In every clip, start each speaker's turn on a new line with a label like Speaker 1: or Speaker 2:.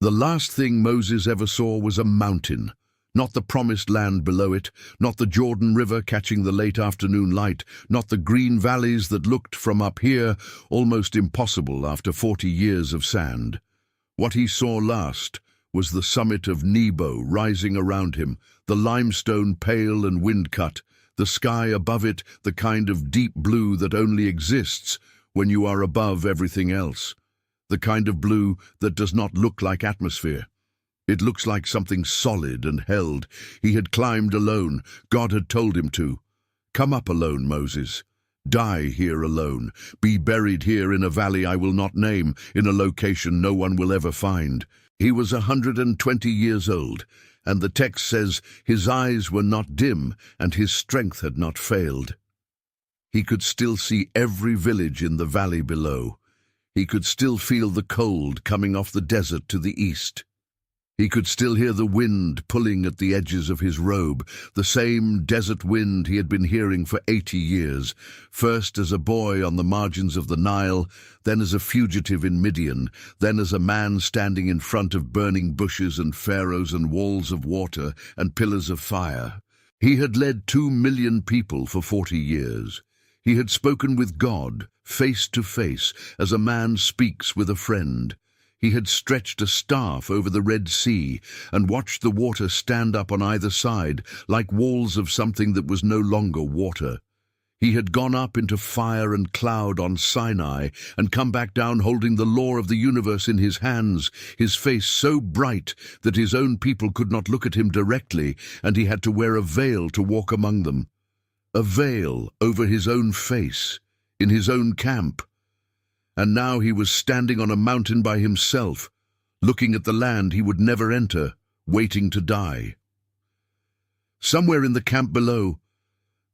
Speaker 1: The last thing Moses ever saw was a mountain. Not the promised land below it, not the Jordan River catching the late afternoon light, not the green valleys that looked from up here almost impossible after 40 years of sand. What he saw last was the summit of Nebo rising around him, the limestone pale and wind-cut, the sky above it the kind of deep blue that only exists when you are above everything else, the kind of blue that does not look like atmosphere. It looks like something solid and held. He had climbed alone. God had told him to. Come up alone, Moses. Die here alone. Be buried here in a valley I will not name, in a location no one will ever find. He was 120 years old, and the text says his eyes were not dim and his strength had not failed. He could still see every village in the valley below. He could still feel the cold coming off the desert to the east. He could still hear the wind pulling at the edges of his robe, the same desert wind he had been hearing for 80 years, first as a boy on the margins of the Nile, then as a fugitive in Midian, then as a man standing in front of burning bushes and pharaohs and walls of water and pillars of fire. He had led 2 million people for 40 years. He had spoken with God, face to face, as a man speaks with a friend. He had stretched a staff over the Red Sea and watched the water stand up on either side like walls of something that was no longer water. He had gone up into fire and cloud on Sinai and come back down holding the law of the universe in his hands, his face so bright that his own people could not look at him directly, and he had to wear a veil to walk among them. A veil over his own face, in his own camp. And now he was standing on a mountain by himself, looking at the land he would never enter, waiting to die. Somewhere in the camp below,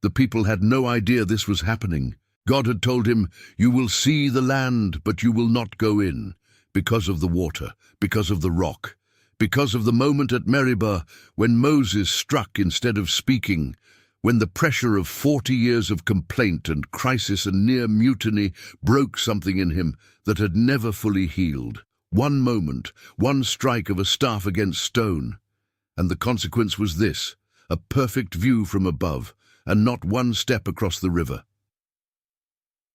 Speaker 1: the people had no idea this was happening. God had told him, "You will see the land, but you will not go in," because of the water, because of the rock, because of the moment at Meribah when Moses struck instead of speaking, when the pressure of 40 years of complaint and crisis and near mutiny broke something in him that had never fully healed. One moment, one strike of a staff against stone, and the consequence was this: a perfect view from above, and not one step across the river.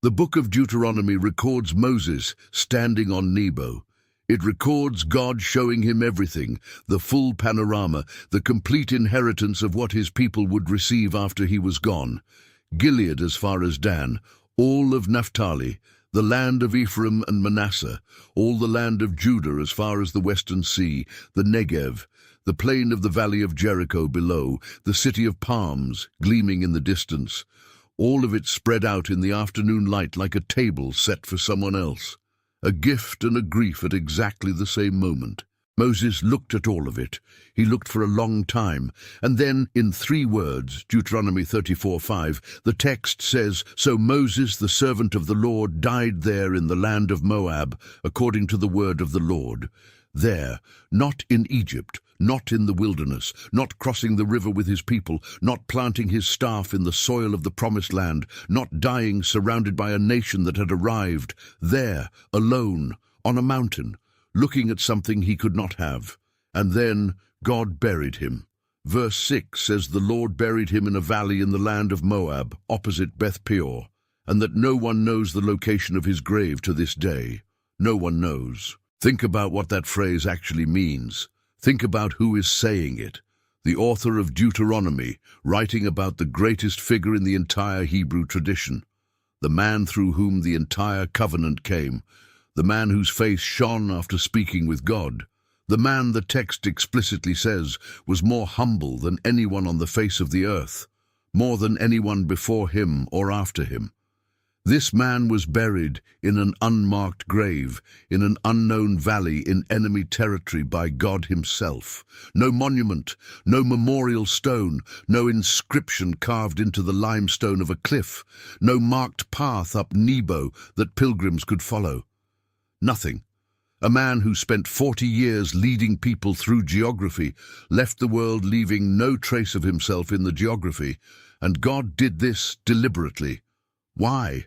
Speaker 1: The book of Deuteronomy records Moses standing on Nebo. It records God showing him everything, the full panorama, the complete inheritance of what his people would receive after he was gone. Gilead as far as Dan, all of Naphtali, the land of Ephraim and Manasseh, all the land of Judah as far as the western sea, the Negev, the plain of the valley of Jericho below, the city of palms gleaming in the distance, all of it spread out in the afternoon light like a table set for someone else. A gift and a grief at exactly the same moment. Moses looked at all of it. He looked for a long time, and then, in 3 words, Deuteronomy 34:5, the text says, "So Moses, the servant of the Lord, died there in the land of Moab, according to the word of the Lord." There, not in Egypt, not in the wilderness, not crossing the river with his people, not planting his staff in the soil of the promised land, not dying surrounded by a nation that had arrived. There, alone, on a mountain, looking at something he could not have. And then God buried him. Verse 6 says the Lord buried him in a valley in the land of Moab, opposite Beth Peor, and that no one knows the location of his grave to this day. No one knows. Think about what that phrase actually means. Think about who is saying it. The author of Deuteronomy, writing about the greatest figure in the entire Hebrew tradition, the man through whom the entire covenant came, the man whose face shone after speaking with God, the man the text explicitly says was more humble than anyone on the face of the earth, more than anyone before him or after him. This man was buried in an unmarked grave, in an unknown valley in enemy territory by God himself. No monument, no memorial stone, no inscription carved into the limestone of a cliff, no marked path up Nebo that pilgrims could follow. Nothing. A man who spent 40 years leading people through geography, left the world leaving no trace of himself in the geography, and God did this deliberately. Why?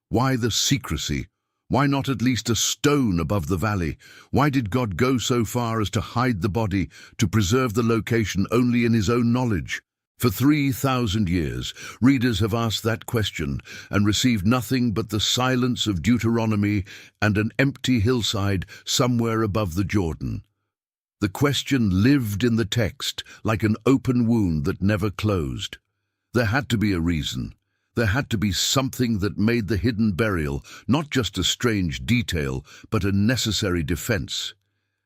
Speaker 1: Why the secrecy? Why not at least a stone above the valley? Why did God go so far as to hide the body, to preserve the location only in his own knowledge? For 3,000 years, readers have asked that question and received nothing but the silence of Deuteronomy and an empty hillside somewhere above the Jordan. The question lived in the text like an open wound that never closed. There had to be a reason. There had to be something that made the hidden burial not just a strange detail, but a necessary defense.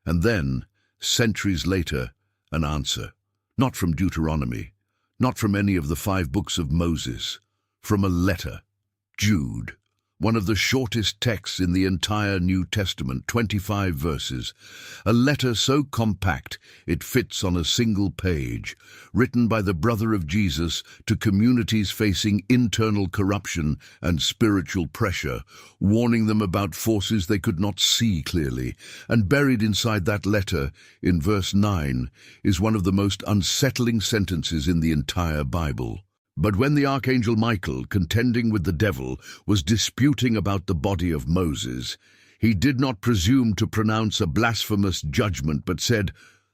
Speaker 1: And then, centuries later, an answer. Not from Deuteronomy, not from any of the 5 books of Moses, from a letter. Jude, one of the shortest texts in the entire New Testament, 25 verses. A letter so compact it fits on a single page, written by the brother of Jesus to communities facing internal corruption and spiritual pressure, warning them about forces they could not see clearly. And buried inside that letter, in verse 9, is one of the most unsettling sentences in the entire Bible. But when the Archangel Michael, contending with the devil, was disputing about the body of Moses, he did not presume to pronounce a blasphemous judgment, but said,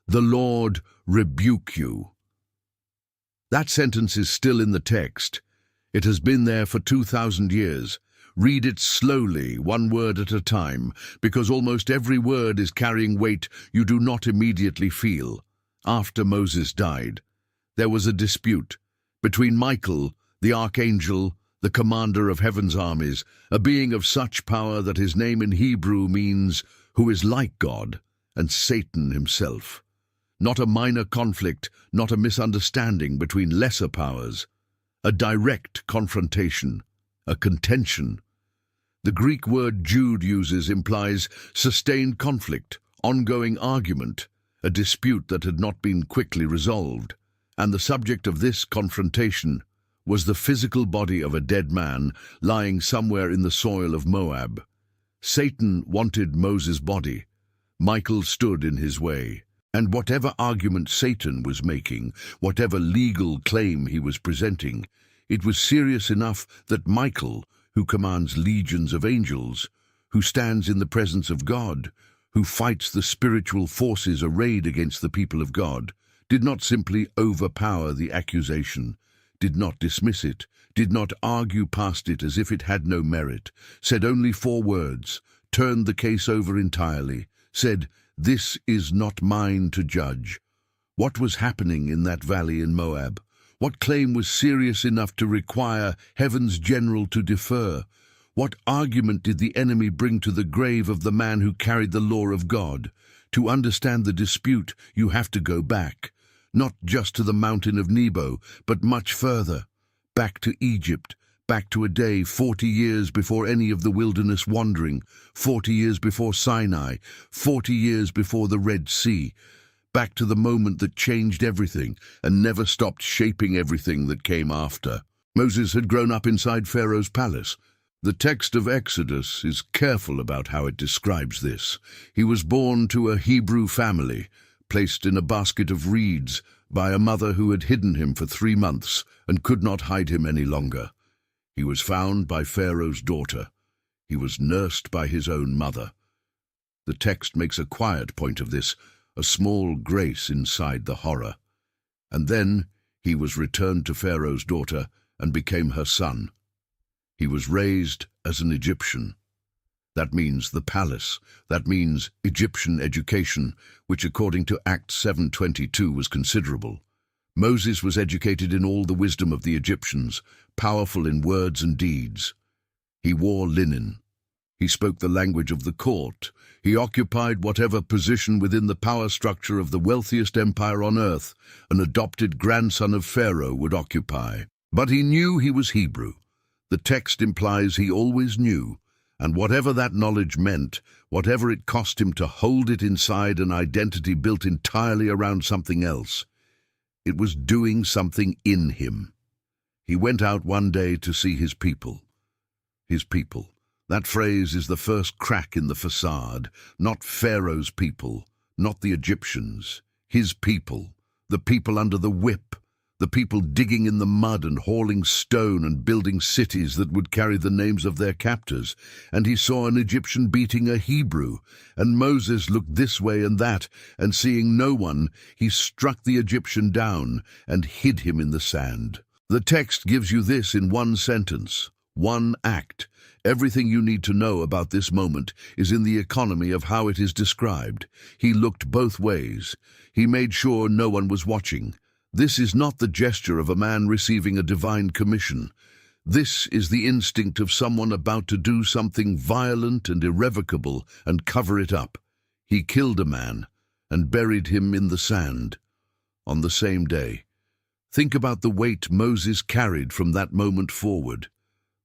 Speaker 1: "The Lord rebuke you." That sentence is still in the text. It has been there for 2,000 years. Read it slowly, one word at a time, because almost every word is carrying weight you do not immediately feel. After Moses died, there was a dispute between Michael, the archangel, the commander of heaven's armies, a being of such power that his name in Hebrew means "who is like God," and Satan himself. Not a minor conflict, not a misunderstanding between lesser powers. A direct confrontation, a contention. The Greek word Jude uses implies sustained conflict, ongoing argument, a dispute that had not been quickly resolved. And the subject of this confrontation was the physical body of a dead man lying somewhere in the soil of Moab. Satan wanted Moses' body. Michael stood in his way. And whatever argument Satan was making, whatever legal claim he was presenting, it was serious enough that Michael, who commands legions of angels, who stands in the presence of God, who fights the spiritual forces arrayed against the people of God, did not simply overpower the accusation, did not dismiss it, did not argue past it as if it had no merit, said only 4 words, turned the case over entirely, said, "This is not mine to judge." What was happening in that valley in Moab? What claim was serious enough to require heaven's general to defer? What argument did the enemy bring to the grave of the man who carried the law of God? To understand the dispute, you have to go back. Not just to the mountain of Nebo, but much further. Back to Egypt, back to a day 40 years before any of the wilderness wandering, 40 years before Sinai, 40 years before the Red Sea. Back to the moment that changed everything and never stopped shaping everything that came after. Moses had grown up inside Pharaoh's palace. The text of Exodus is careful about how it describes this. He was born to a Hebrew family, placed in a basket of reeds by a mother who had hidden him for 3 months and could not hide him any longer. He was found by Pharaoh's daughter. He was nursed by his own mother. The text makes a quiet point of this, a small grace inside the horror. And then he was returned to Pharaoh's daughter and became her son. He was raised as an Egyptian. That means the palace. That means Egyptian education, which according to Acts 7:22 was considerable. Moses was educated in all the wisdom of the Egyptians, powerful in words and deeds. He wore linen. He spoke the language of the court. He occupied whatever position within the power structure of the wealthiest empire on earth an adopted grandson of Pharaoh would occupy. But he knew he was Hebrew. The text implies he always knew. And whatever that knowledge meant, whatever it cost him to hold it inside an identity built entirely around something else, it was doing something in him. He went out one day to see his people. His people. That phrase is the first crack in the facade. Not Pharaoh's people, not the Egyptians. His people, the people under the whip, the people digging in the mud and hauling stone and building cities that would carry the names of their captors. And he saw an Egyptian beating a Hebrew, and Moses looked this way and that, and seeing no one, he struck the Egyptian down and hid him in the sand. The text gives you this in one sentence, one act. Everything you need to know about this moment is in the economy of how it is described. He looked both ways. He made sure no one was watching. This is not the gesture of a man receiving a divine commission. This is the instinct of someone about to do something violent and irrevocable and cover it up. He killed a man and buried him in the sand on the same day. Think about the weight Moses carried from that moment forward.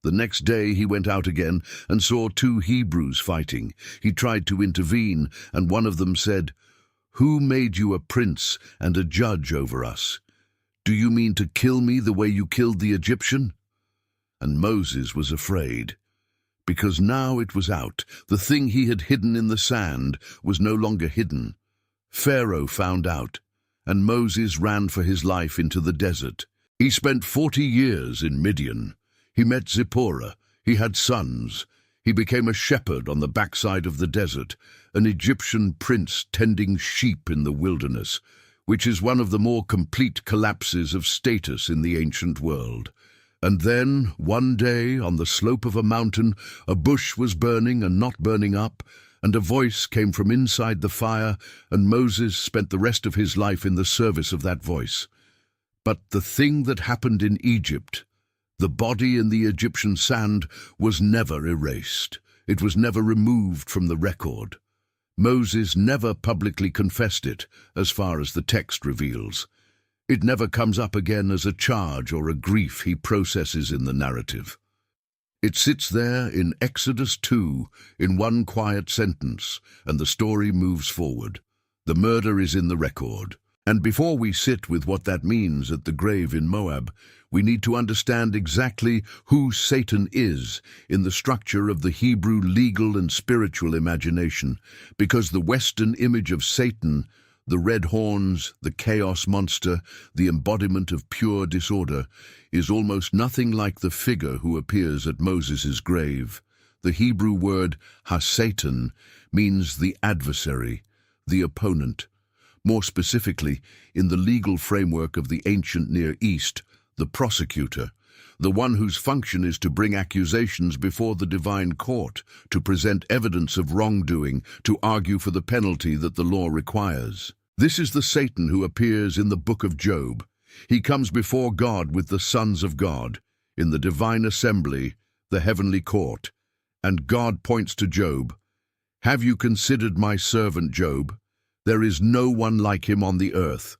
Speaker 1: The next day he went out again and saw two Hebrews fighting. He tried to intervene, and one of them said, "Who made you a prince and a judge over us? Do you mean to kill me the way you killed the Egyptian?" And Moses was afraid, because now it was out. The thing he had hidden in the sand was no longer hidden. Pharaoh found out, and Moses ran for his life into the desert. He spent 40 years in Midian. He met Zipporah. He had sons. He became a shepherd on the backside of the desert, an Egyptian prince tending sheep in the wilderness, which is one of the more complete collapses of status in the ancient world. And then, one day, on the slope of a mountain, a bush was burning and not burning up, and a voice came from inside the fire, and Moses spent the rest of his life in the service of that voice. But the thing that happened in Egypt, the body in the Egyptian sand, was never erased. It was never removed from the record. Moses never publicly confessed it, as far as the text reveals. It never comes up again as a charge or a grief he processes in the narrative. It sits there in Exodus 2 in one quiet sentence, and the story moves forward. The murder is in the record. And before we sit with what that means at the grave in Moab, we need to understand exactly who Satan is in the structure of the Hebrew legal and spiritual imagination, because the Western image of Satan, the red horns, the chaos monster, the embodiment of pure disorder, is almost nothing like the figure who appears at Moses' grave. The Hebrew word ha-Satan means the adversary, the opponent. More specifically, in the legal framework of the ancient Near East, the prosecutor, the one whose function is to bring accusations before the divine court, to present evidence of wrongdoing, to argue for the penalty that the law requires. This is the Satan who appears in the book of Job. He comes before God with the sons of God, in the divine assembly, the heavenly court, and God points to Job. "Have you considered my servant Job? There is no one like him on the earth."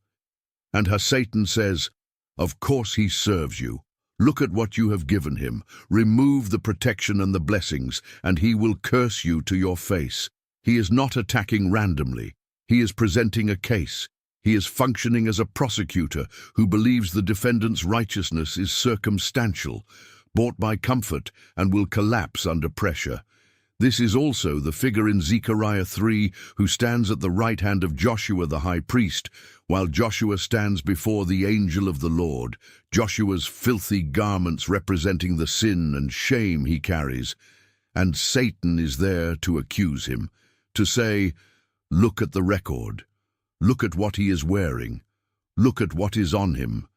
Speaker 1: And Satan says, "Of course he serves you. Look at what you have given him. Remove the protection and the blessings, and he will curse you to your face." He is not attacking randomly. He is presenting a case. He is functioning as a prosecutor who believes the defendant's righteousness is circumstantial, bought by comfort, and will collapse under pressure. This is also the figure in Zechariah 3 who stands at the right hand of Joshua the high priest, while Joshua stands before the angel of the Lord, Joshua's filthy garments representing the sin and shame he carries. And Satan is there to accuse him, to say, "Look at the record. Look at what he is wearing. Look at what is on him."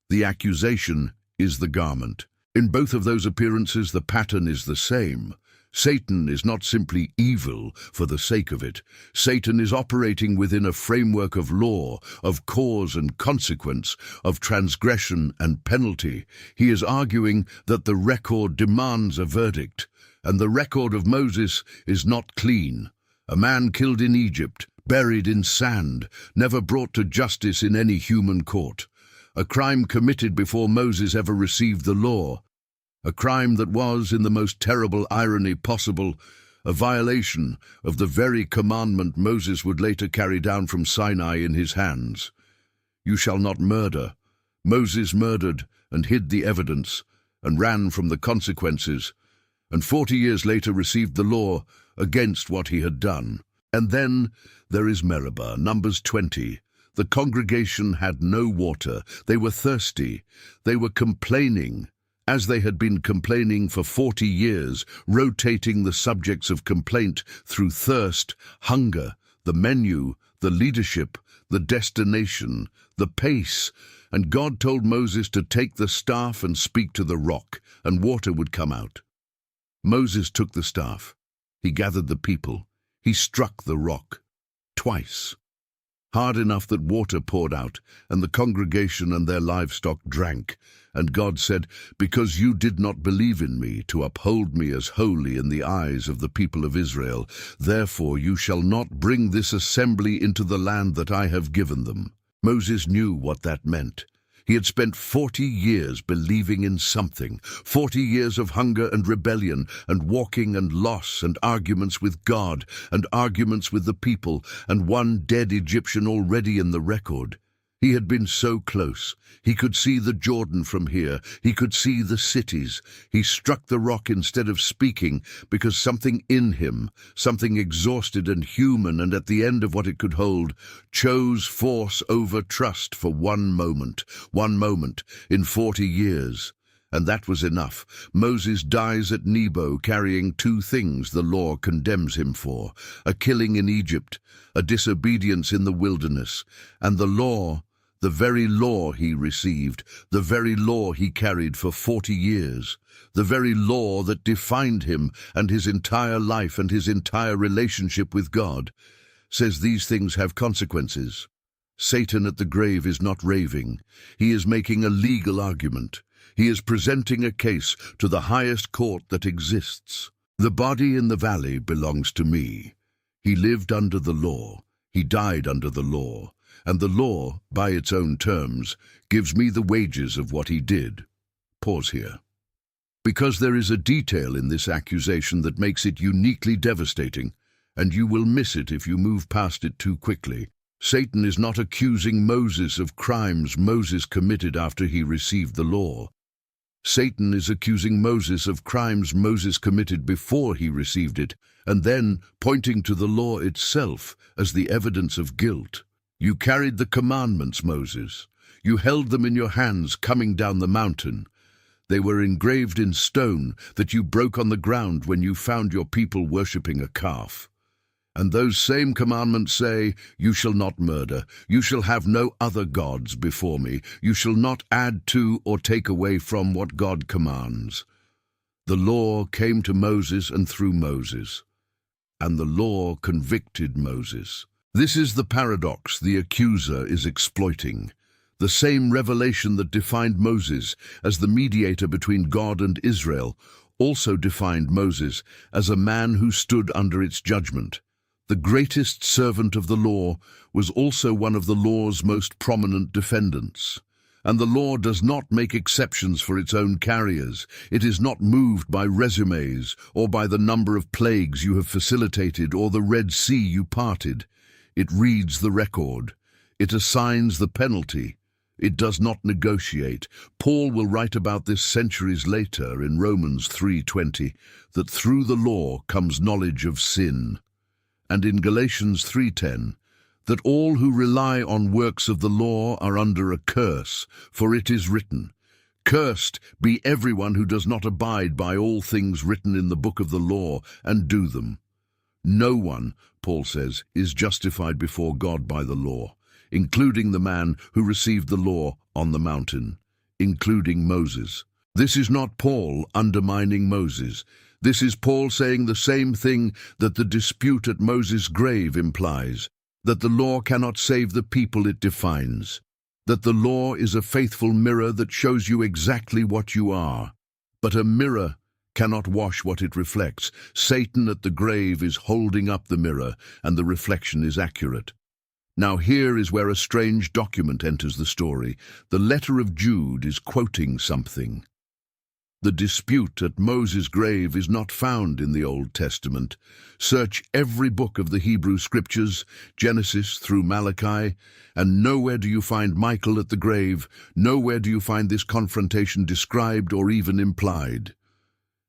Speaker 1: The accusation is the garment. In both of those appearances, the pattern is the same. Satan is not simply evil for the sake of it. Satan is operating within a framework of law, of cause and consequence, of transgression and penalty. He is arguing that the record demands a verdict, and the record of Moses is not clean. A man killed in Egypt, buried in sand, never brought to justice in any human court. A crime committed before Moses ever received the law. A crime that was, in the most terrible irony possible, a violation of the very commandment Moses would later carry down from Sinai in his hands. "You shall not murder." Moses murdered and hid the evidence and ran from the consequences, and 40 years later received the law against what he had done. And then there is Meribah, Numbers 20, The congregation had no water. They were thirsty. They were complaining, as they had been complaining for 40 years, rotating the subjects of complaint through thirst, hunger, the menu, the leadership, the destination, the pace. And God told Moses to take the staff and speak to the rock, and water would come out. Moses took the staff. He gathered the people. He struck the rock twice, hard enough that water poured out, and the congregation and their livestock drank. And God said, "Because you did not believe in me to uphold me as holy in the eyes of the people of Israel, therefore you shall not bring this assembly into the land that I have given them." Moses knew what that meant. He had spent 40 years believing in something, 40 years of hunger and rebellion and walking and loss and arguments with God and arguments with the people, and one dead Egyptian already in the record. He had been so close. He could see the Jordan from here. He could see the cities. He struck the rock instead of speaking because something in him, something exhausted and human and at the end of what it could hold, chose force over trust for one moment in 40 years. And that was enough. Moses dies at Nebo carrying two things the law condemns him for: a killing in Egypt, a disobedience in the wilderness, and the law, the very law he received, the very law he carried for 40 years, the very law that defined him and his entire life and his entire relationship with God, says these things have consequences. Satan at the grave is not raving. He is making a legal argument. He is presenting a case to the highest court that exists. The body in the valley belongs to me. He lived under the law. He died under the law. And the law, by its own terms, gives me the wages of what he did. Pause here. Because there is a detail in this accusation that makes it uniquely devastating, and you will miss it if you move past it too quickly. Satan is not accusing Moses of crimes Moses committed after he received the law. Satan is accusing Moses of crimes Moses committed before he received it, and then pointing to the law itself as the evidence of guilt. You carried the commandments, Moses. You held them in your hands coming down the mountain. They were engraved in stone that you broke on the ground when you found your people worshipping a calf. And those same commandments say, "You shall not murder. You shall have no other gods before me. You shall not add to or take away from what God commands." The law came to Moses and through Moses, and the law convicted Moses. This is the paradox the accuser is exploiting. The same revelation that defined Moses as the mediator between God and Israel also defined Moses as a man who stood under its judgment. The greatest servant of the law was also one of the law's most prominent defendants. And the law does not make exceptions for its own carriers. It is not moved by resumes or by the number of plagues you have facilitated or the Red Sea you parted. It reads the record. It assigns the penalty. It does not negotiate. Paul will write about this centuries later in Romans 3:20, that through the law comes knowledge of sin. And in Galatians 3:10, that all who rely on works of the law are under a curse, for it is written, "Cursed be everyone who does not abide by all things written in the book of the law and do them." No one, Paul says, is justified before God by the law, including the man who received the law on the mountain, including Moses. This is not Paul undermining Moses. This is Paul saying the same thing that the dispute at Moses' grave implies, that the law cannot save the people it defines, that the law is a faithful mirror that shows you exactly what you are, but a mirror cannot wash what it reflects. Satan at the grave is holding up the mirror, and the reflection is accurate. Now here is where a strange document enters the story. The letter of Jude is quoting something. The dispute at Moses' grave is not found in the Old Testament. Search every book of the Hebrew Scriptures, Genesis through Malachi, and nowhere do you find Michael at the grave, nowhere do you find this confrontation described or even implied.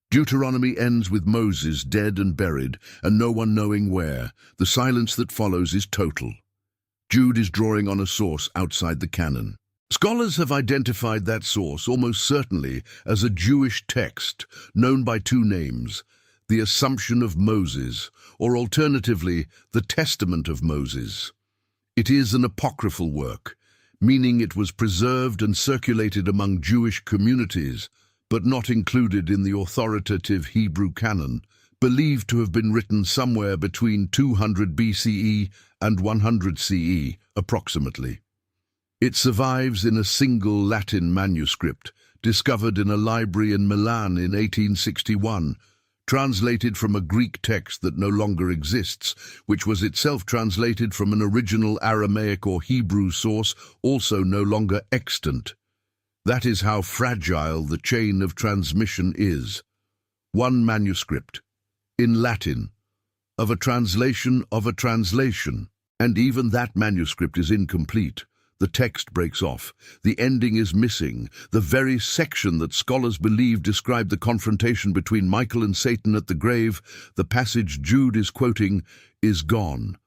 Speaker 1: Deuteronomy ends with Moses dead and buried, and no one knowing where. The silence that follows is total. Jude is drawing on a source outside the canon. Scholars have identified that source almost certainly as a Jewish text known by two names, the Assumption of Moses, or alternatively, the Testament of Moses. It is an apocryphal work, meaning it was preserved and circulated among Jewish communities, but not included in the authoritative Hebrew canon, believed to have been written somewhere between 200 BCE and 100 CE, approximately. It survives in a single Latin manuscript, discovered in a library in Milan in 1861, translated from a Greek text that no longer exists, which was itself translated from an original Aramaic or Hebrew source, also no longer extant. That is how fragile the chain of transmission is. One manuscript, in Latin, of a translation, and even that manuscript is incomplete. The text breaks off. The ending is missing. The very section that scholars believe described the confrontation between Michael and Satan at the grave, the passage Jude is quoting, is gone.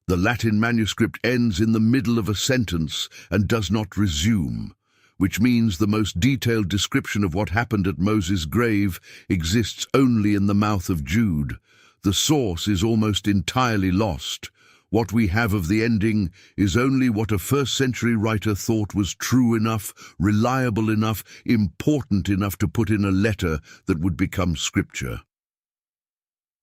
Speaker 1: The Latin manuscript ends in the middle of a sentence and does not resume, which means the most detailed description of what happened at Moses' grave exists only in the mouth of Jude. The source is almost entirely lost. What we have of the ending is only what a first-century writer thought was true enough, reliable enough, important enough to put in a letter that would become scripture.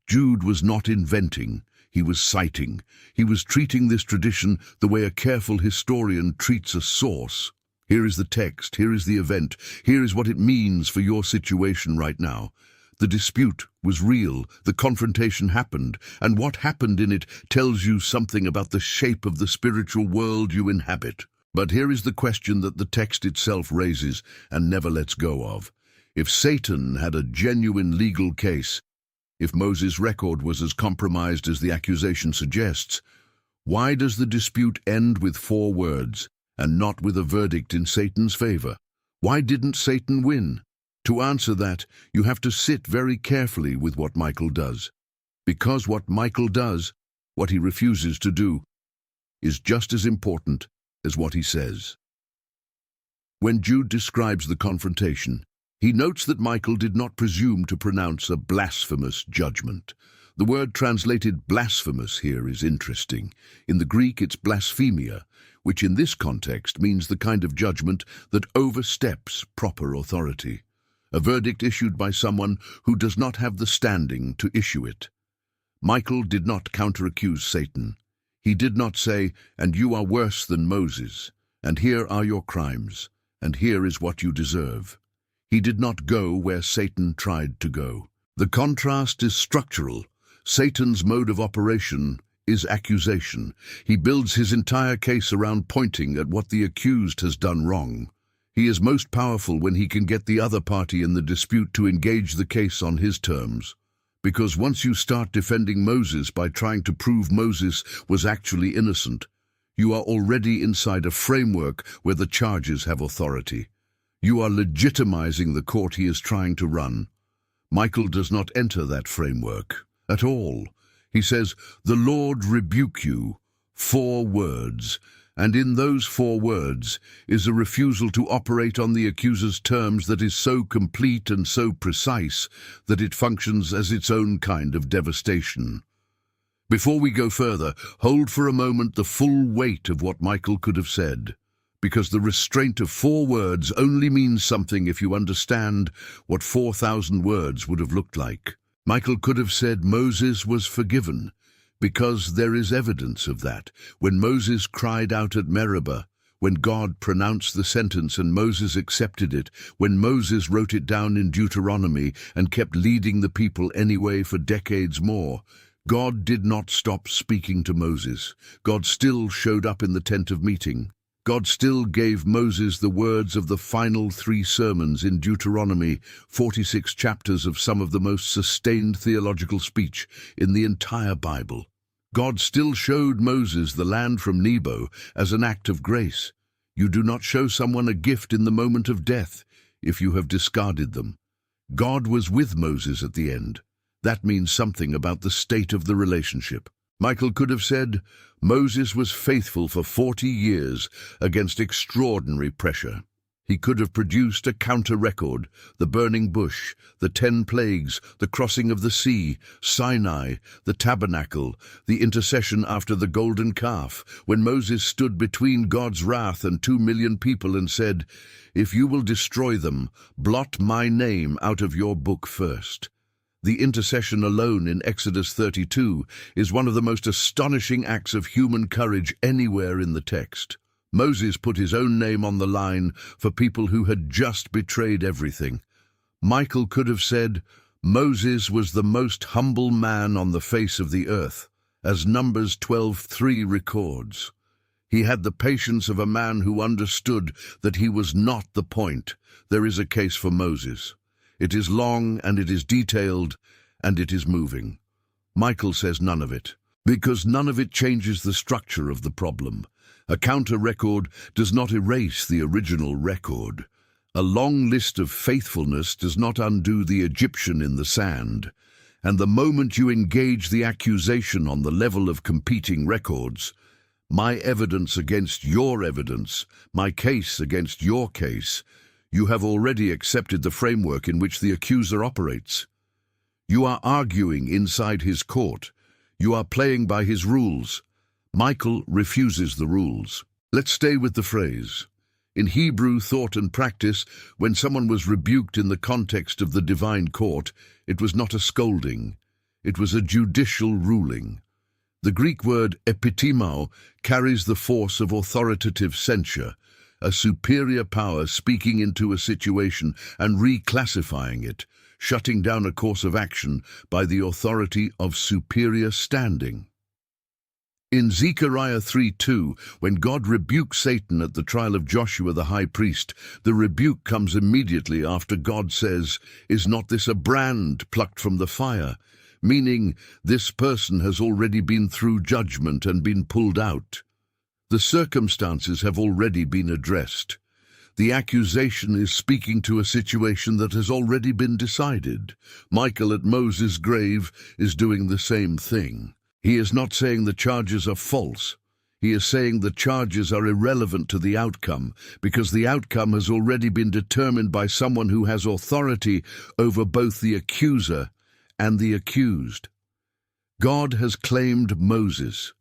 Speaker 1: Jude was not inventing, he was citing. He was treating this tradition the way a careful historian treats a source. Here is the text, here is the event, here is what it means for your situation right now. The dispute was real, the confrontation happened, and what happened in it tells you something about the shape of the spiritual world you inhabit. But here is the question that the text itself raises and never lets go of. If Satan had a genuine legal case, if Moses' record was as compromised as the accusation suggests, why does the dispute end with 4 words and not with a verdict in Satan's favor? Why didn't Satan win? To answer that, you have to sit very carefully with what Michael does, because what Michael does, what he refuses to do, is just as important as what he says. When Jude describes the confrontation, he notes that Michael did not presume to pronounce a blasphemous judgment. The word translated blasphemous here is interesting. In the Greek, it's blasphemia, which in this context means the kind of judgment that oversteps proper authority. A verdict issued by someone who does not have the standing to issue it. Michael did not counter-accuse Satan. He did not say, "And you are worse than Moses, and here are your crimes, and here is what you deserve." He did not go where Satan tried to go. The contrast is structural. Satan's mode of operation is accusation. He builds his entire case around pointing at what the accused has done wrong. He is most powerful when he can get the other party in the dispute to engage the case on his terms. Because once you start defending Moses by trying to prove Moses was actually innocent, you are already inside a framework where the charges have authority. You are legitimizing the court he is trying to run. Michael does not enter that framework at all. He says, "The Lord rebuke you," 4 words, and in those 4 words is a refusal to operate on the accuser's terms that is so complete and so precise that it functions as its own kind of devastation. Before we go further, hold for a moment the full weight of what Michael could have said, because the restraint of 4 words only means something if you understand what 4,000 words would have looked like. Michael could have said Moses was forgiven, because there is evidence of that. When Moses cried out at Meribah, when God pronounced the sentence and Moses accepted it, when Moses wrote it down in Deuteronomy and kept leading the people anyway for decades more, God did not stop speaking to Moses. God still showed up in the tent of meeting. God still gave Moses the words of the final 3 sermons in Deuteronomy, 46 chapters of some of the most sustained theological speech in the entire Bible. God still showed Moses the land from Nebo as an act of grace. You do not show someone a gift in the moment of death if you have discarded them. God was with Moses at the end. That means something about the state of the relationship. Michael could have said, Moses was faithful for 40 years against extraordinary pressure. He could have produced a counter-record, the burning bush, the 10 plagues, the crossing of the sea, Sinai, the tabernacle, the intercession after the golden calf, when Moses stood between God's wrath and 2 million people and said, "If you will destroy them, blot my name out of your book first." The intercession alone in Exodus 32 is one of the most astonishing acts of human courage anywhere in the text. Moses put his own name on the line for people who had just betrayed everything. Michael could have said, Moses was the most humble man on the face of the earth, as Numbers 12:3 records. He had the patience of a man who understood that he was not the point. There is a case for Moses. It is long and it is detailed and it is moving. Michael says none of it, because none of it changes the structure of the problem. A counter-record does not erase the original record. A long list of faithfulness does not undo the Egyptian in the sand. And the moment you engage the accusation on the level of competing records, my evidence against your evidence, my case against your case, you have already accepted the framework in which the accuser operates. You are arguing inside his court. You are playing by his rules. Michael refuses the rules. Let's stay with the phrase. In Hebrew thought and practice, when someone was rebuked in the context of the divine court, it was not a scolding. It was a judicial ruling. The Greek word epitimao carries the force of authoritative censure, a superior power speaking into a situation and reclassifying it, shutting down a course of action by the authority of superior standing. In Zechariah 3:2, when God rebukes Satan at the trial of Joshua the high priest, the rebuke comes immediately after God says, "Is not this a brand plucked from the fire?" Meaning, this person has already been through judgment and been pulled out. The circumstances have already been addressed. The accusation is speaking to a situation that has already been decided. Michael at Moses' grave is doing the same thing. He is not saying the charges are false. He is saying the charges are irrelevant to the outcome, because the outcome has already been determined by someone who has authority over both the accuser and the accused. God has claimed Moses.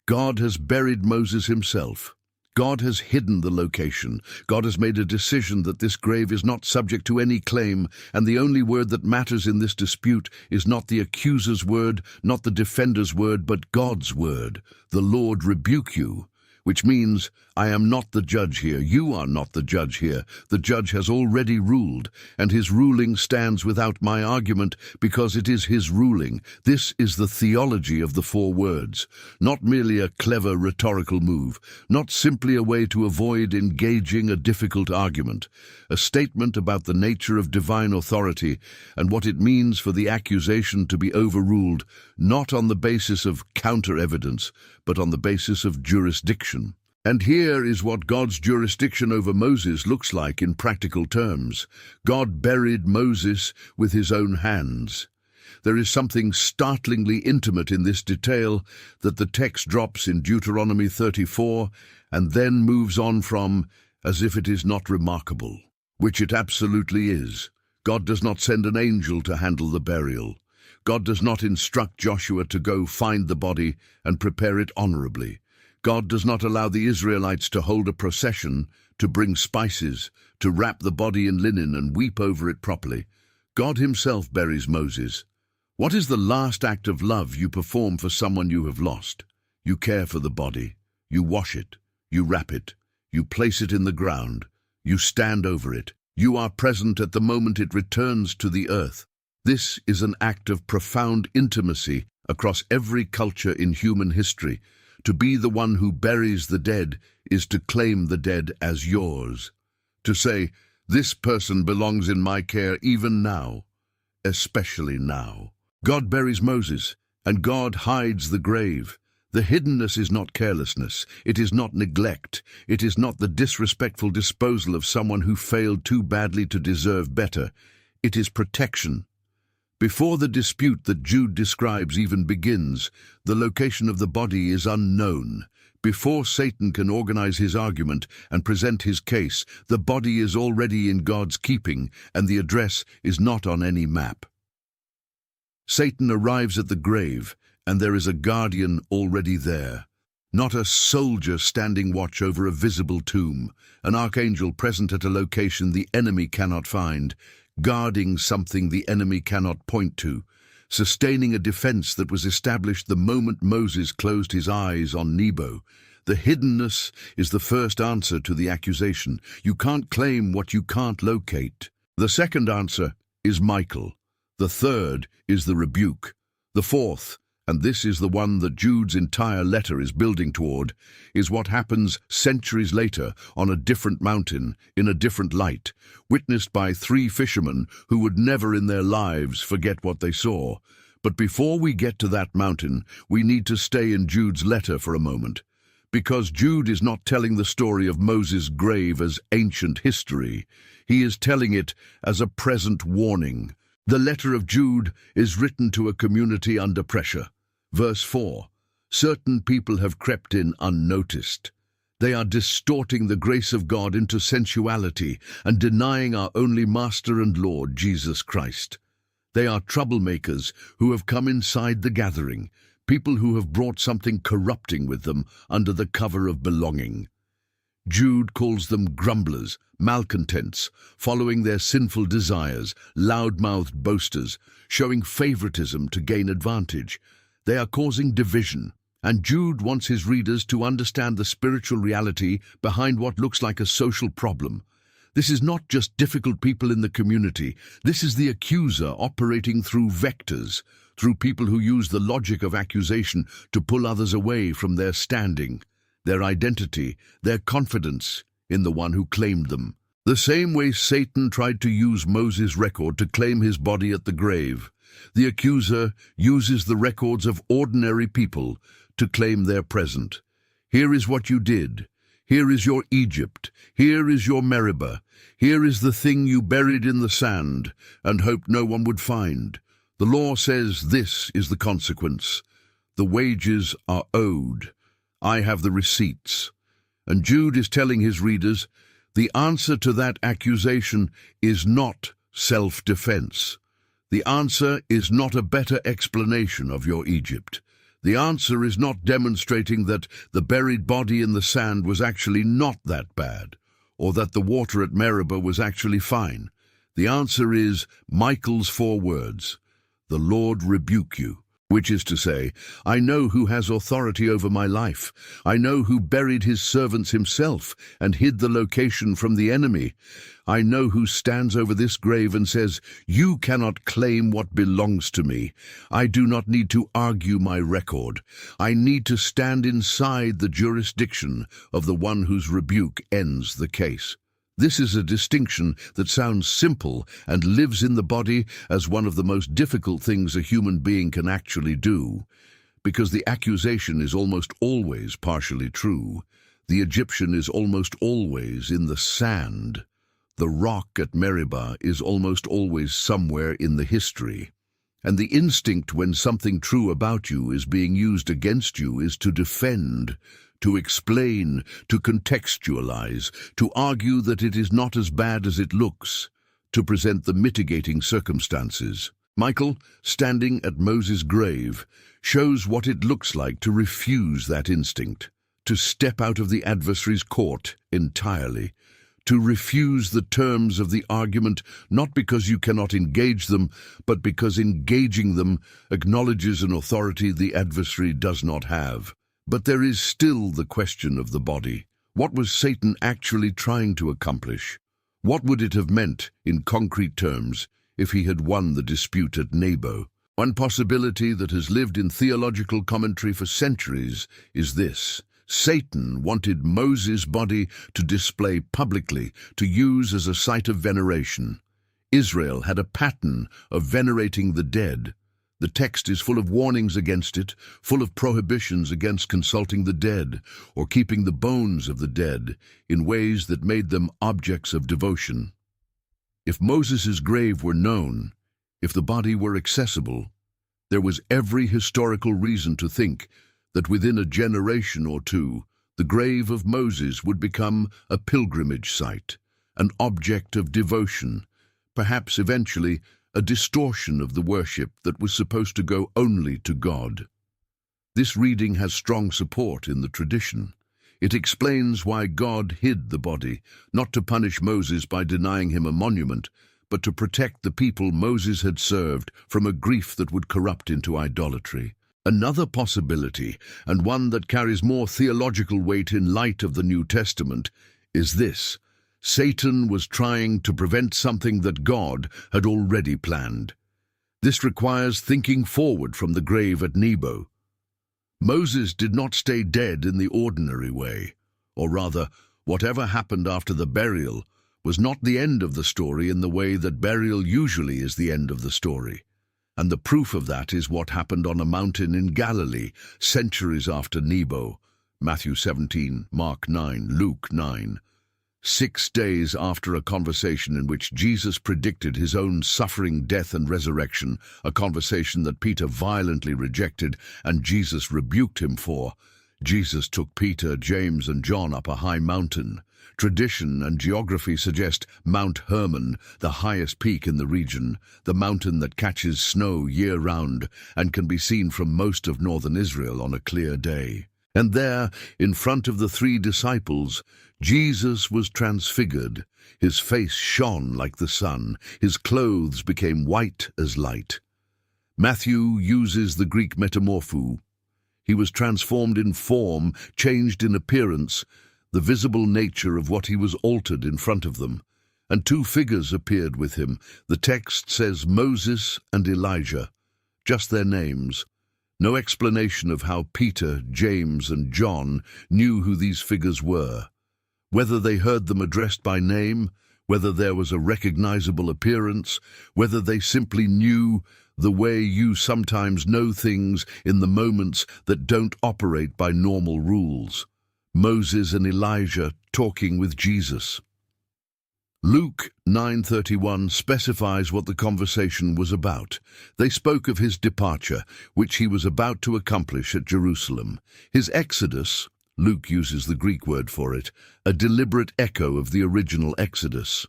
Speaker 1: God has buried Moses himself. God has hidden the location. God has made a decision that this grave is not subject to any claim, and the only word that matters in this dispute is not the accuser's word, not the defender's word, but God's word. The Lord rebuke you, which means I am not the judge here. You are not the judge here. The judge has already ruled, and his ruling stands without my argument because it is his ruling. This is the theology of the 4 words, not merely a clever rhetorical move, not simply a way to avoid engaging a difficult argument, a statement about the nature of divine authority and what it means for the accusation to be overruled, not on the basis of counter-evidence, but on the basis of jurisdiction. And here is what God's jurisdiction over Moses looks like in practical terms. God buried Moses with his own hands. There is something startlingly intimate in this detail that the text drops in Deuteronomy 34 and then moves on from as if it is not remarkable, which it absolutely is. God does not send an angel to handle the burial. God does not instruct Joshua to go find the body and prepare it honorably. God does not allow the Israelites to hold a procession, to bring spices, to wrap the body in linen and weep over it properly. God himself buries Moses. What is the last act of love you perform for someone you have lost? You care for the body. You wash it. You wrap it. You place it in the ground. You stand over it. You are present at the moment it returns to the earth. This is an act of profound intimacy across every culture in human history. To be the one who buries the dead is to claim the dead as yours. To say, this person belongs in my care even now, especially now. God buries Moses, and God hides the grave. The hiddenness is not carelessness. It is not neglect. It is not the disrespectful disposal of someone who failed too badly to deserve better. It is protection. Before the dispute that Jude describes even begins, the location of the body is unknown. Before Satan can organize his argument and present his case, the body is already in God's keeping, and the address is not on any map. Satan arrives at the grave, and there is a guardian already there. Not a soldier standing watch over a visible tomb, an archangel present at a location the enemy cannot find, guarding something the enemy cannot point to, sustaining a defense that was established the moment Moses closed his eyes on Nebo. The hiddenness is the first answer to the accusation. You can't claim what you can't locate. The second answer is Michael. The third is the rebuke. The fourth, and this is the one that Jude's entire letter is building toward, is what happens centuries later on a different mountain, in a different light, witnessed by three fishermen who would never in their lives forget what they saw. But before we get to that mountain, we need to stay in Jude's letter for a moment, because Jude is not telling the story of Moses' grave as ancient history. He is telling it as a present warning. The letter of Jude is written to a community under pressure. Verse 4, certain people have crept in unnoticed. They are distorting the grace of God into sensuality and denying our only Master and Lord, Jesus Christ. They are troublemakers who have come inside the gathering, people who have brought something corrupting with them under the cover of belonging. Jude calls them grumblers, malcontents, following their sinful desires, loud-mouthed boasters, showing favoritism to gain advantage. They are causing division, and Jude wants his readers to understand the spiritual reality behind what looks like a social problem. This is not just difficult people in the community. This is the accuser operating through vectors, through people who use the logic of accusation to pull others away from their standing, their identity, their confidence in the one who claimed them. The same way Satan tried to use Moses' record to claim his body at the grave, the accuser uses the records of ordinary people to claim their present. Here is what you did. Here is your Egypt. Here is your Meribah. Here is the thing you buried in the sand and hoped no one would find. The law says this is the consequence. The wages are owed. I have the receipts. And Jude is telling his readers, the answer to that accusation is not self-defense. The answer is not a better explanation of your Egypt. The answer is not demonstrating that the buried body in the sand was actually not that bad, or that the water at Meribah was actually fine. The answer is Michael's 4 words, the Lord rebuke you. Which is to say, I know who has authority over my life. I know who buried his servants himself and hid the location from the enemy. I know who stands over this grave and says, you cannot claim what belongs to me. I do not need to argue my record. I need to stand inside the jurisdiction of the one whose rebuke ends the case. This is a distinction that sounds simple and lives in the body as one of the most difficult things a human being can actually do, because the accusation is almost always partially true. The Egyptian is almost always in the sand. The rock at Meribah is almost always somewhere in the history. And the instinct when something true about you is being used against you is to defend, to explain, to contextualize, to argue that it is not as bad as it looks, to present the mitigating circumstances. Michael, standing at Moses' grave, shows what it looks like to refuse that instinct, to step out of the adversary's court entirely, to refuse the terms of the argument not because you cannot engage them, but because engaging them acknowledges an authority the adversary does not have. But there is still the question of the body. What was Satan actually trying to accomplish? What would it have meant, in concrete terms, if he had won the dispute at Nebo? One possibility that has lived in theological commentary for centuries is this. Satan wanted Moses' body to display publicly, to use as a site of veneration. Israel had a pattern of venerating the dead. The text is full of warnings against it, full of prohibitions against consulting the dead or keeping the bones of the dead in ways that made them objects of devotion. If Moses' grave were known, If the body were accessible, there was every historical reason to think that within a generation or two, the grave of Moses would become a pilgrimage site, an object of devotion, perhaps eventually a distortion of the worship that was supposed to go only to God. This reading has strong support in the tradition. It explains why God hid the body, not to punish Moses by denying him a monument, but to protect the people Moses had served from a grief that would corrupt into idolatry. Another possibility, and one that carries more theological weight in light of the New Testament, is this: Satan was trying to prevent something that God had already planned. This requires thinking forward from the grave at Nebo. Moses did not stay dead in the ordinary way, or rather, whatever happened after the burial was not the end of the story in the way that burial usually is the end of the story. And the proof of that is what happened on a mountain in Galilee, centuries after Nebo, Matthew 17, Mark 9, Luke 9. 6 days after a conversation in which Jesus predicted his own suffering, death, and resurrection, a conversation that Peter violently rejected and Jesus rebuked him for, Jesus took Peter, James, and John up a high mountain. Tradition and geography suggest Mount Hermon, the highest peak in the region, the mountain that catches snow year-round and can be seen from most of northern Israel on a clear day. And there, in front of the 3 disciples, Jesus was transfigured. His face shone like the sun. His clothes became white as light. Matthew uses the Greek metamorpho. He was transformed in form, changed in appearance, the visible nature of what he was altered in front of them. And 2 figures appeared with him. The text says Moses and Elijah, just their names. No explanation of how Peter, James, and John knew who these figures were. Whether they heard them addressed by name, whether there was a recognizable appearance, whether they simply knew the way you sometimes know things in the moments that don't operate by normal rules. Moses and Elijah talking with Jesus. Luke 9:31 specifies what the conversation was about. They spoke of his departure, which he was about to accomplish at Jerusalem. His exodus, Luke uses the Greek word for it, a deliberate echo of the original Exodus.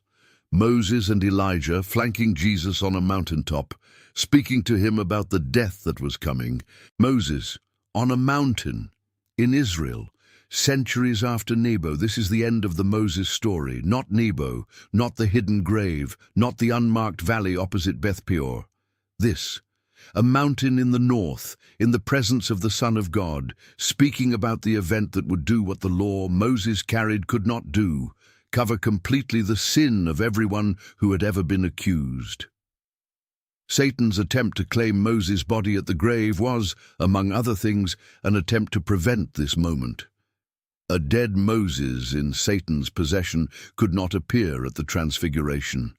Speaker 1: Moses and Elijah flanking Jesus on a mountaintop, speaking to him about the death that was coming. Moses on a mountain in Israel. Centuries after Nebo. This is the end of the Moses story, not Nebo, not the hidden grave, not the unmarked valley opposite Beth Peor. This, a mountain in the north, in the presence of the Son of God, speaking about the event that would do what the law Moses carried could not do, cover completely the sin of everyone who had ever been accused. Satan's attempt to claim Moses' body at the grave was, among other things, an attempt to prevent this moment. A dead Moses in Satan's possession could not appear at the transfiguration.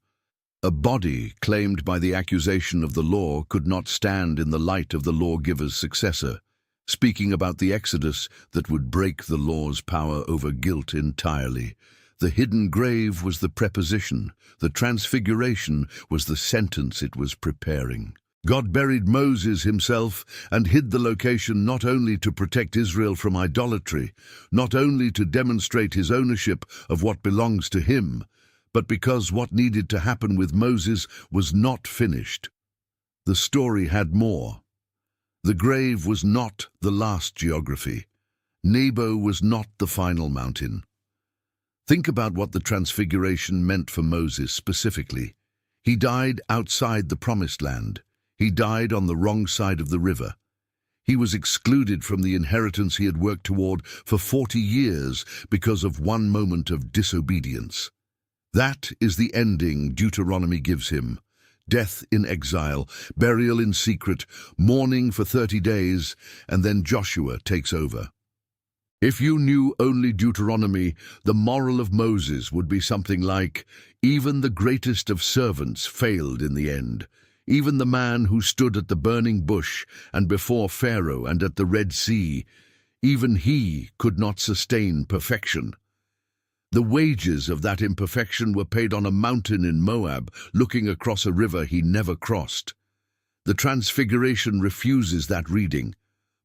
Speaker 1: A body claimed by the accusation of the law could not stand in the light of the lawgiver's successor, speaking about the exodus that would break the law's power over guilt entirely. The hidden grave was the preposition. The transfiguration was the sentence it was preparing. God buried Moses himself and hid the location not only to protect Israel from idolatry, not only to demonstrate his ownership of what belongs to him, but because what needed to happen with Moses was not finished. The story had more. The grave was not the last geography. Nebo was not the final mountain. Think about what the transfiguration meant for Moses specifically. He died outside the promised land. He died on the wrong side of the river. He was excluded from the inheritance he had worked toward for 40 years because of one moment of disobedience. That is the ending Deuteronomy gives him. Death in exile, burial in secret, mourning for 30 days, and then Joshua takes over. If you knew only Deuteronomy, the moral of Moses would be something like, even the greatest of servants failed in the end. Even the man who stood at the burning bush and before Pharaoh and at the Red Sea, even he could not sustain perfection. The wages of that imperfection were paid on a mountain in Moab, looking across a river he never crossed. The Transfiguration refuses that reading.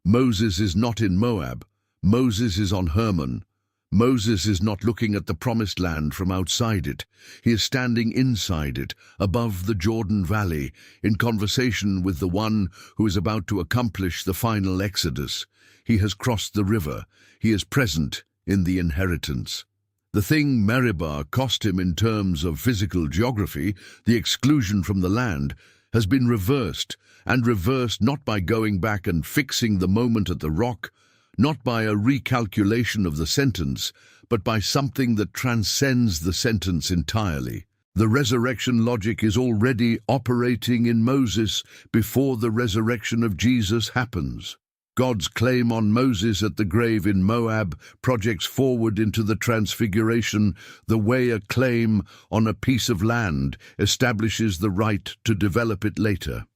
Speaker 1: Moses is not in Moab. Moses is on Hermon. Moses is not looking at the promised land from outside it. He is standing inside it, above the Jordan Valley, in conversation with the one who is about to accomplish the final exodus. He has crossed the river. He is present in the inheritance. The thing Meribah cost him in terms of physical geography, the exclusion from the land, has been reversed, and reversed not by going back and fixing the moment at the rock, not by a recalculation of the sentence, but by something that transcends the sentence entirely. The resurrection logic is already operating in Moses before the resurrection of Jesus happens. God's claim on Moses at the grave in Moab projects forward into the Transfiguration the way a claim on a piece of land establishes the right to develop it later.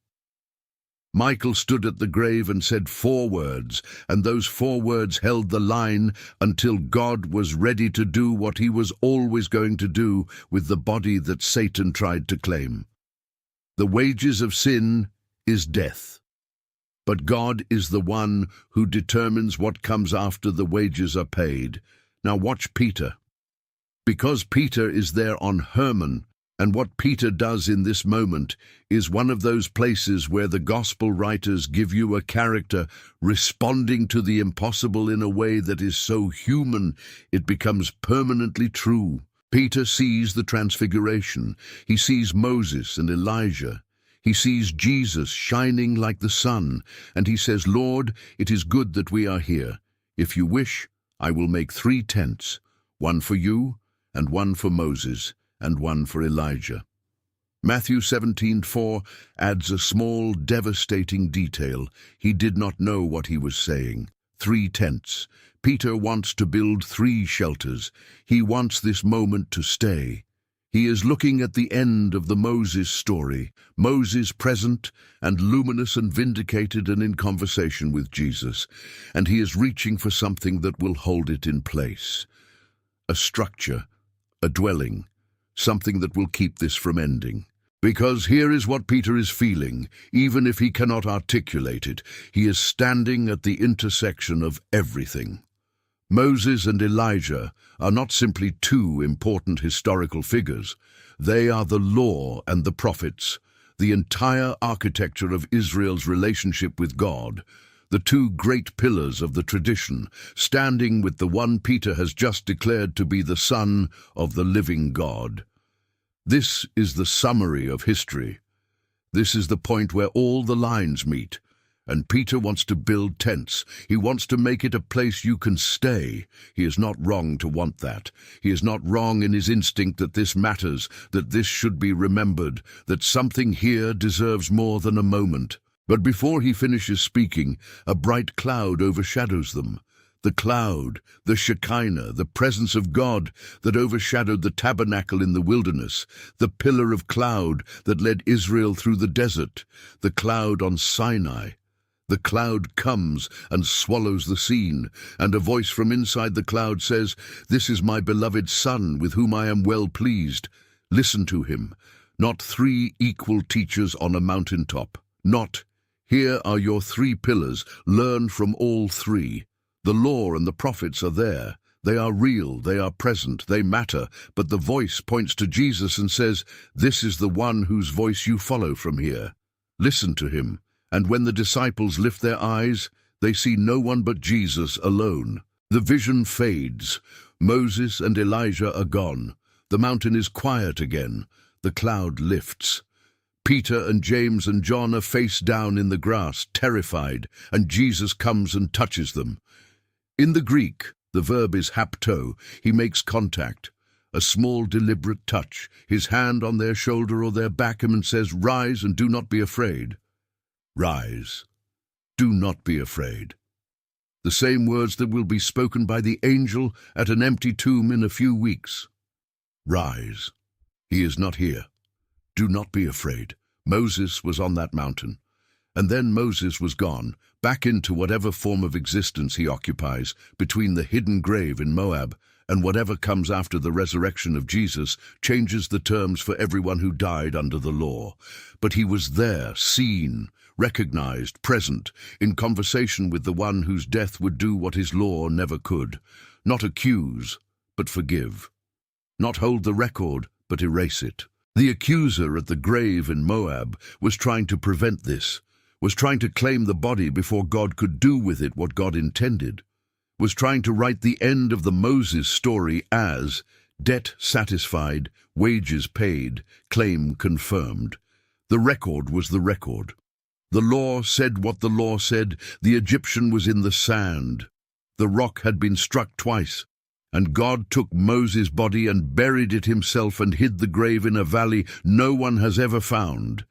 Speaker 1: Michael stood at the grave and said 4 words, and those 4 words held the line until God was ready to do what he was always going to do with the body that Satan tried to claim. The wages of sin is death. But God is the one who determines what comes after the wages are paid. Now watch Peter. Because Peter is there on Hermon, and what Peter does in this moment is one of those places where the gospel writers give you a character responding to the impossible in a way that is so human it becomes permanently true. Peter sees the Transfiguration. He sees Moses and Elijah. He sees Jesus shining like the sun, and he says, "Lord, it is good that we are here. If you wish, I will make 3 tents, one for you, and one for Moses, and one for Elijah." Matthew 17:4 adds a small, devastating detail. He did not know what he was saying. 3 tents. Peter wants to build 3 shelters. He wants this moment to stay. He is looking at the end of the Moses story. Moses present and luminous and vindicated and in conversation with Jesus. And he is reaching for something that will hold it in place. A structure, a dwelling, something that will keep this from ending. Because here is what Peter is feeling, even if he cannot articulate it. He is standing at the intersection of everything. Moses and Elijah are not simply 2 important historical figures. They are the law and the prophets, the entire architecture of Israel's relationship with God, the 2 great pillars of the tradition, standing with the one Peter has just declared to be the Son of the living God. This is the summary of history. This is the point where all the lines meet. And Peter wants to build tents. He wants to make it a place you can stay. He is not wrong to want that. He is not wrong in his instinct that this matters, that this should be remembered, that something here deserves more than a moment. But before he finishes speaking, a bright cloud overshadows them. The cloud, the Shekinah, the presence of God that overshadowed the tabernacle in the wilderness, the pillar of cloud that led Israel through the desert, the cloud on Sinai. The cloud comes and swallows the scene, and a voice from inside the cloud says, "This is my beloved Son, with whom I am well pleased. Listen to him." Not 3 equal teachers on a mountaintop. Not, "Here are your 3 pillars, learn from all 3. The law and the prophets are there. They are real, they are present, they matter, but the voice points to Jesus and says, "This is the one whose voice you follow from here. Listen to him." And when the disciples lift their eyes, they see no one but Jesus alone. The vision fades. Moses and Elijah are gone. The mountain is quiet again. The cloud lifts. Peter and James and John are face down in the grass, terrified, and Jesus comes and touches them. In the Greek, the verb is hapto. He makes contact. A small, deliberate touch, his hand on their shoulder or their back, and says, "Rise and do not be afraid." Rise. Do not be afraid. The same words that will be spoken by the angel at an empty tomb in a few weeks. Rise. He is not here. Do not be afraid. Moses was on that mountain. And then Moses was gone, back into whatever form of existence he occupies, between the hidden grave in Moab and whatever comes after the resurrection of Jesus changes the terms for everyone who died under the law. But he was there, seen, recognized, present, in conversation with the one whose death would do what his law never could. Not accuse, but forgive. Not hold the record, but erase it. The accuser at the grave in Moab was trying to prevent this, was trying to claim the body before God could do with it what God intended, was trying to write the end of the Moses story as debt satisfied, wages paid, claim confirmed. The record was the record. The law said what the law said. The Egyptian was in the sand. The rock had been struck twice, and God took Moses' body and buried it himself and hid the grave in a valley no one has ever found,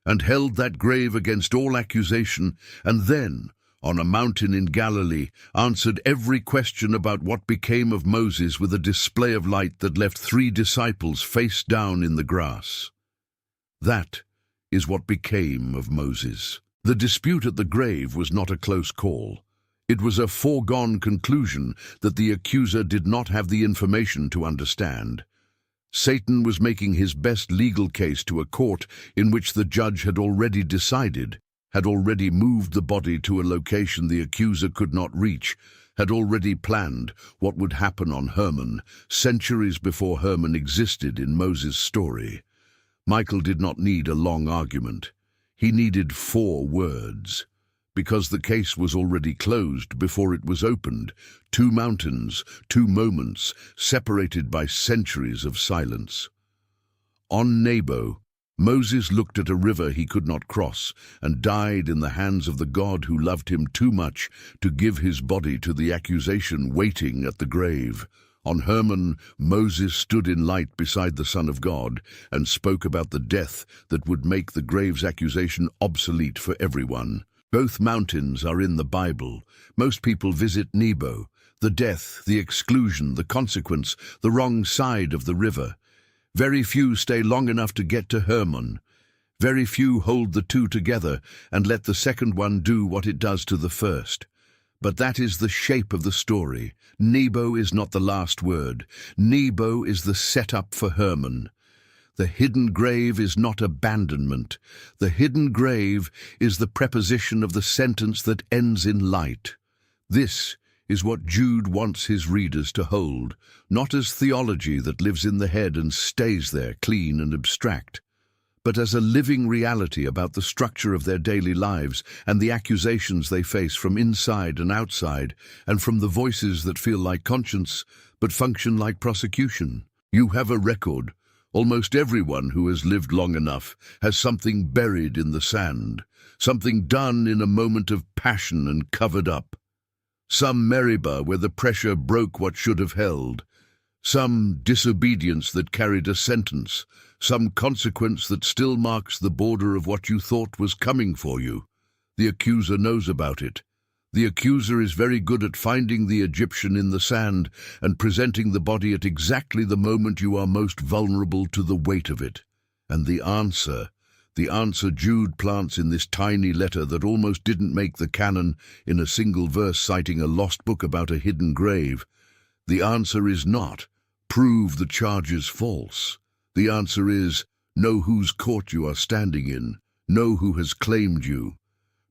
Speaker 1: and held that grave against all accusation, and then, on a mountain in Galilee, answered every question about what became of Moses with a display of light that left 3 disciples face down in the grass. That is what became of Moses. The dispute at the grave was not a close call. It was a foregone conclusion that the accuser did not have the information to understand. Satan was making his best legal case to a court in which the judge had already decided, had already moved the body to a location the accuser could not reach, had already planned what would happen on Hermon, centuries before Hermon existed in Moses' story. Michael did not need a long argument. He needed 4 words. Because the case was already closed before it was opened, 2 mountains, 2 moments, separated by centuries of silence. On Nebo, Moses looked at a river he could not cross and died in the hands of the God who loved him too much to give his body to the accusation waiting at the grave. On Hermon, Moses stood in light beside the Son of God and spoke about the death that would make the grave's accusation obsolete for everyone. Both mountains are in the Bible. Most people visit Nebo, the death, the exclusion, the consequence, the wrong side of the river. Very few stay long enough to get to Hermon. Very few hold the 2 together and let the second one do what it does to the first. But that is the shape of the story. Nebo is not the last word. Nebo is the setup for Hermon. The hidden grave is not abandonment. The hidden grave is the preposition of the sentence that ends in light. This is what Jude wants his readers to hold, not as theology that lives in the head and stays there clean and abstract, but as a living reality about the structure of their daily lives and the accusations they face from inside and outside, and from the voices that feel like conscience but function like prosecution. You have a record. Almost everyone who has lived long enough has something buried in the sand, something done in a moment of passion and covered up. Some Meribah where the pressure broke what should have held, some disobedience that carried a sentence, some consequence that still marks the border of what you thought was coming for you. The accuser knows about it. The accuser is very good at finding the Egyptian in the sand and presenting the body at exactly the moment you are most vulnerable to the weight of it. And the answer Jude plants in this tiny letter that almost didn't make the canon, in a single verse citing a lost book about a hidden grave. The answer is not, prove the charges false. The answer is, know whose court you are standing in, know who has claimed you.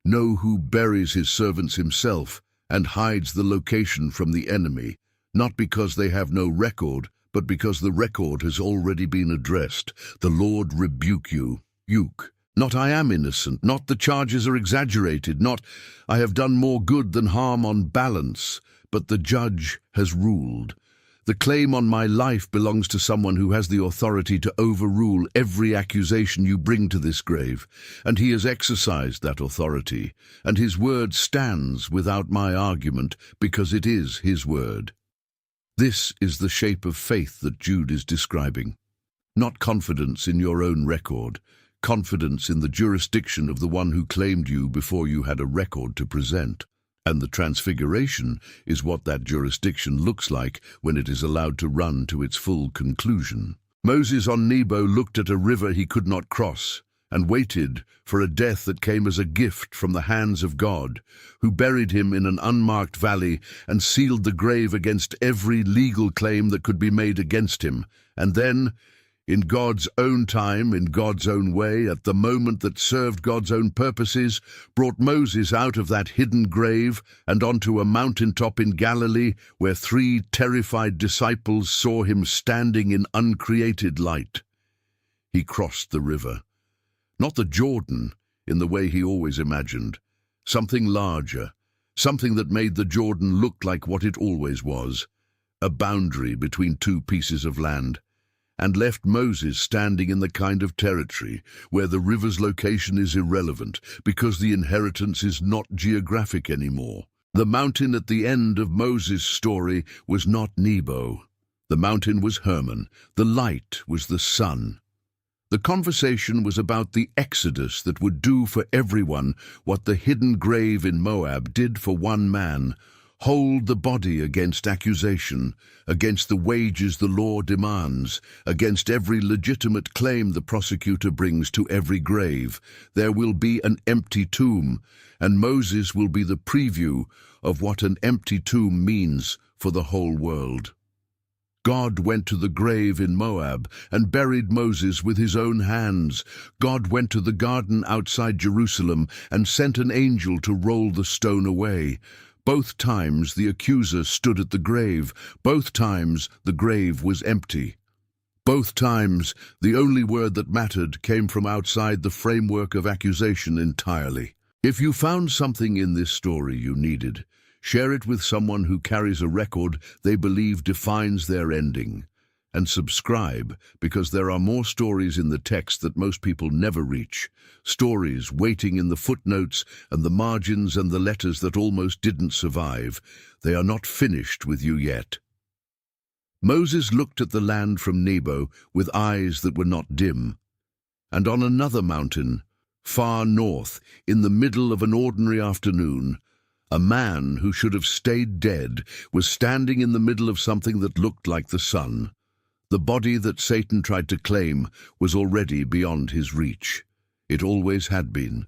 Speaker 1: Know who buries his servants himself and hides the location from the enemy, not because they have no record, but because the record has already been addressed. The Lord rebuke you. Not I am innocent, not the charges are exaggerated, not I have done more good than harm on balance, but the judge has ruled. The claim on my life belongs to someone who has the authority to overrule every accusation you bring to this grave, and he has exercised that authority, and his word stands without my argument because it is his word. This is the shape of faith that Jude is describing. Not confidence in your own record, confidence in the jurisdiction of the one who claimed you before you had a record to present. And the transfiguration is what that jurisdiction looks like when it is allowed to run to its full conclusion. Moses on Nebo looked at a river he could not cross, and waited for a death that came as a gift from the hands of God, who buried him in an unmarked valley and sealed the grave against every legal claim that could be made against him. And then, in God's own time, in God's own way, at the moment that served God's own purposes, brought Moses out of that hidden grave and onto a mountaintop in Galilee, where 3 terrified disciples saw him standing in uncreated light. He crossed the river. Not the Jordan, in the way he always imagined. Something larger, something that made the Jordan look like what it always was, a boundary between 2 pieces of land, and left Moses standing in the kind of territory where the river's location is irrelevant because the inheritance is not geographic anymore. The mountain at the end of Moses' story was not Nebo. The mountain was Hermon. The light was the sun. The conversation was about the exodus that would do for everyone what the hidden grave in Moab did for one man: hold the body against accusation, against the wages the law demands, against every legitimate claim the prosecutor brings to every grave. There will be an empty tomb, and Moses will be the preview of what an empty tomb means for the whole world. God went to the grave in Moab and buried Moses with his own hands. God went to the garden outside Jerusalem and sent an angel to roll the stone away. Both times the accuser stood at the grave. Both times the grave was empty. Both times the only word that mattered came from outside the framework of accusation entirely. If you found something in this story you needed, share it with someone who carries a record they believe defines their ending. And subscribe, because there are more stories in the text that most people never reach. Stories waiting in the footnotes and the margins and the letters that almost didn't survive. They are not finished with you yet. Moses looked at the land from Nebo with eyes that were not dim. And on another mountain, far north, in the middle of an ordinary afternoon, a man who should have stayed dead was standing in the middle of something that looked like the sun. The body that Satan tried to claim was already beyond his reach. It always had been.